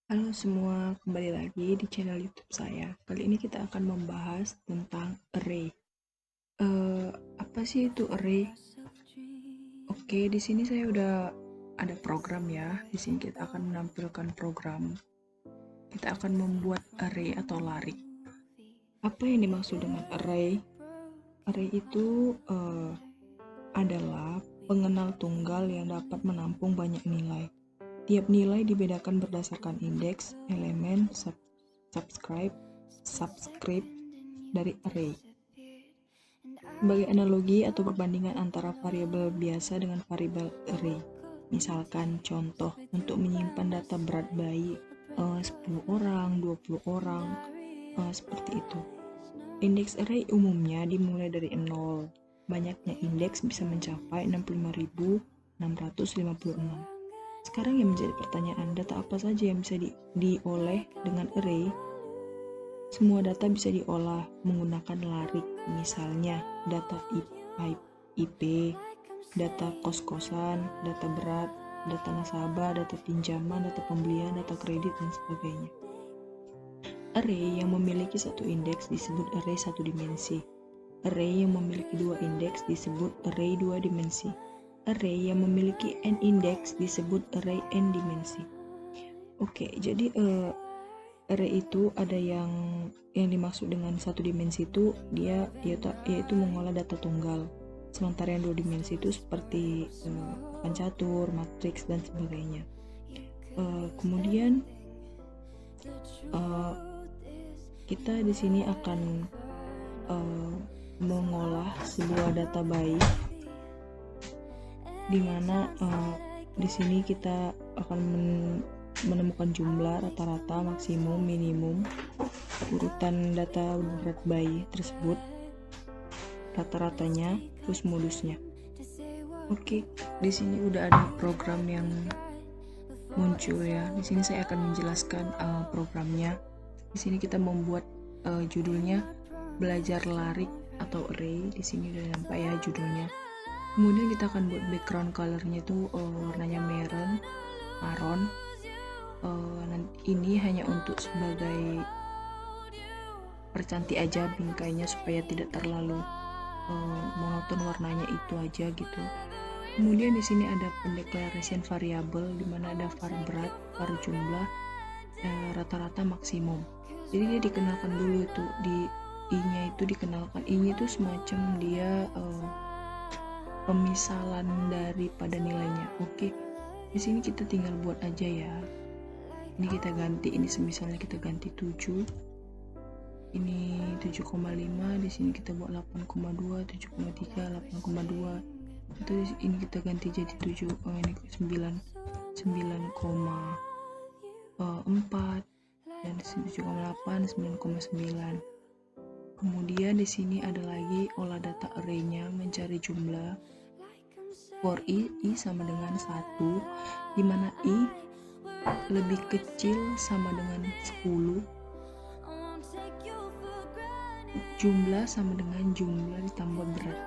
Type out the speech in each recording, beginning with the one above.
Halo semua, kembali lagi di channel YouTube saya. Kali ini kita akan membahas tentang array. Eh, apa sih itu array? Oke, di sini saya udah ada program ya. Di sini kita akan menampilkan program. Kita akan membuat array atau larik. Apa yang dimaksud dengan array? Array itu adalah pengenal tunggal yang dapat menampung banyak nilai. Tiap nilai dibedakan berdasarkan indeks, elemen, subscript dari array. Sebagai analogi atau perbandingan antara variabel biasa dengan variabel array. Misalkan contoh untuk menyimpan data berat bayi 10 orang, 20 orang, seperti itu. Indeks array umumnya dimulai dari 0. Banyaknya indeks bisa mencapai 65.656. Sekarang yang menjadi pertanyaan, data apa saja yang bisa dioleh dengan array? Semua data bisa diolah menggunakan larik, misalnya data IP, data kos-kosan, data berat, data nasabah, data pinjaman, data pembelian, data kredit, dan sebagainya. Array yang memiliki satu indeks disebut array satu dimensi. Array yang memiliki dua indeks disebut array dua dimensi. Array yang memiliki n indeks disebut array n dimensi. Oke, jadi array itu ada yang dimaksud dengan satu dimensi itu dia yaitu mengolah data tunggal. Sementara yang dua dimensi itu seperti pancatur, matriks, dan sebagainya. Kemudian kita di sini akan mengolah sebuah data bayi, di mana di sini kita akan menemukan jumlah, rata-rata, maksimum, minimum, urutan data berat bayi tersebut, rata-ratanya, terus modusnya. Oke, di sini udah ada program yang muncul ya. Di sini saya akan menjelaskan programnya. Di sini kita membuat judulnya belajar larik atau array. Di sini udah nampak ya judulnya. Kemudian kita akan buat background colornya itu warnanya maron. Ini hanya untuk sebagai percantik aja bingkainya supaya tidak terlalu monoton warnanya itu aja gitu. Kemudian di sini ada pendeklarasian variabel di mana ada var berat, var jumlah, rata-rata, maksimum. Jadi dia dikenalkan dulu itu di i-nya itu dikenalkan. I-nya itu semacam dia pemisalan daripada nilainya. Oke. Di sini kita tinggal buat aja ya. Ini kita ganti, ini misalnya kita ganti 7, ini 7,5, di sini kita buat 8,2, 7,3, 8,2, itu ini kita ganti jadi 7, ini 9,4, dan 7,8, 9,9. Kemudian di sini ada lagi olah data array-nya, mencari jumlah. For i sama dengan 1, di mana i lebih kecil sama dengan 10, jumlah sama dengan jumlah ditambah berat,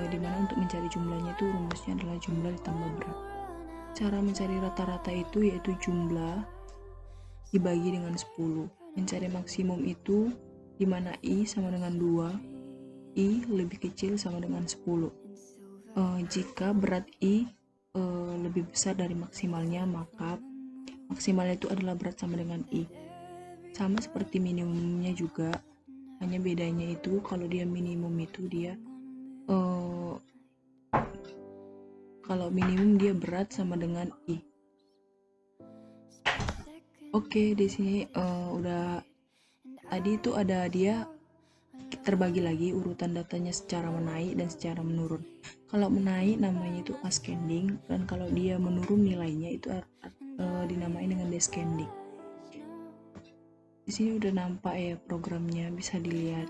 dimana untuk mencari jumlahnya itu rumusnya adalah jumlah ditambah berat. Cara mencari rata-rata itu yaitu jumlah dibagi dengan 10. Mencari maksimum itu dimana i sama dengan 2, i lebih kecil sama dengan 10. Jika berat i lebih besar dari maksimalnya, maka maksimalnya itu adalah berat sama dengan i. Sama seperti minimumnya juga, hanya bedanya itu kalau dia minimum itu dia kalau minimum dia berat sama dengan i. Oke, di sini udah tadi itu ada dia terbagi lagi urutan datanya secara menaik dan secara menurun. Kalau menaik namanya itu ascending, dan kalau dia menurun nilainya itu dinamai dengan descending. Di sini udah nampak ya programnya, bisa dilihat.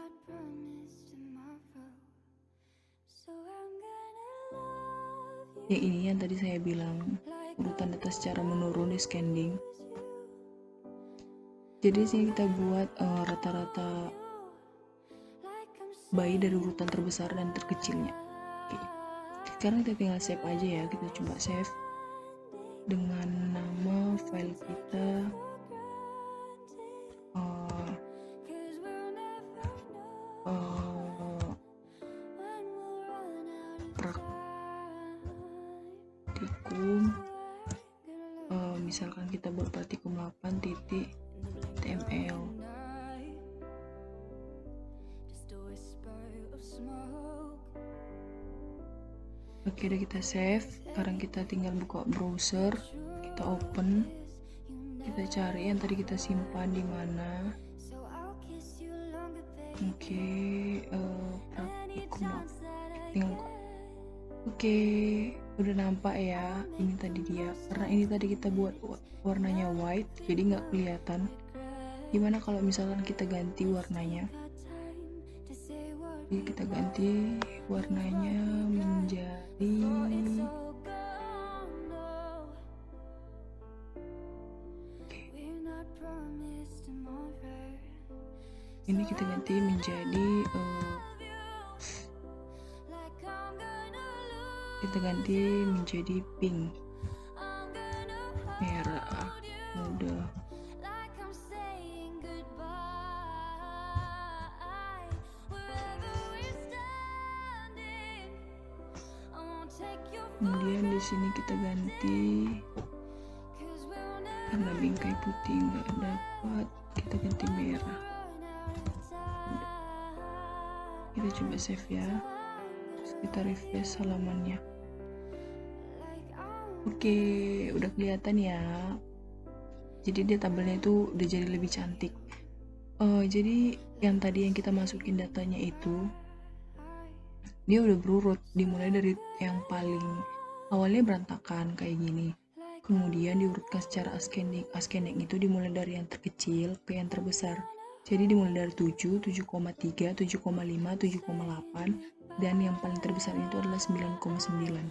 Yang ini yang tadi saya bilang urutan data secara menurun, descending. Jadi sini kita buat rata-rata bayi dari urutan terbesar dan terkecilnya. Oke. Sekarang kita tinggal save aja ya, kita coba save dengan nama file kita kita buat praktikum 8.tml. Oke, udah kita save. Sekarang kita tinggal buka browser, kita open, kita cari yang tadi kita simpan di mana. Oke, praktikum tinggal buka. Oke, udah nampak ya. Ini tadi dia. Karena ini tadi kita buat warnanya white, jadi nggak kelihatan. Gimana kalau misalkan kita ganti warnanya? Jadi kita ganti warnanya menjadi ini kita ganti menjadi pink, merah, udah. Kemudian di sini kita ganti, karena bingkai putih nggak dapat, kita ganti merah. Kita coba save ya. Terus kita refresh halamannya. Oke, udah kelihatan ya. Jadi dia tabelnya itu udah jadi lebih cantik. Jadi yang tadi yang kita masukin datanya itu, dia udah berurut, dimulai dari yang paling awalnya berantakan kayak gini, kemudian diurutkan secara ascending. Ascending itu dimulai dari yang terkecil ke yang terbesar. Jadi dimulai dari 7, 7,3, 7,5, 7,8, dan yang paling terbesar itu adalah 9,9.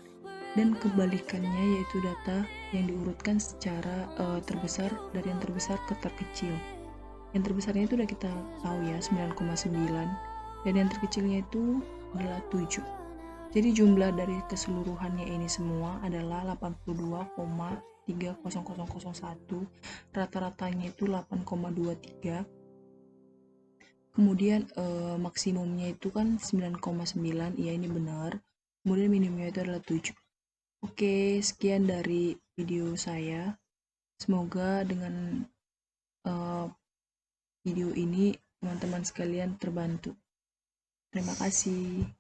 Dan kebalikannya yaitu data yang diurutkan secara terbesar dari yang terbesar ke terkecil. Yang terbesarnya itu udah kita tahu ya, 9,9, dan yang terkecilnya itu adalah 7. Jadi jumlah dari keseluruhannya ini semua adalah 82,30001. Rata-ratanya itu 8,23. Kemudian maksimumnya itu kan 9,9. Iya, ini benar. Kemudian minimumnya itu adalah 7. Oke, sekian dari video saya. Semoga dengan video ini teman-teman sekalian terbantu. Terima kasih.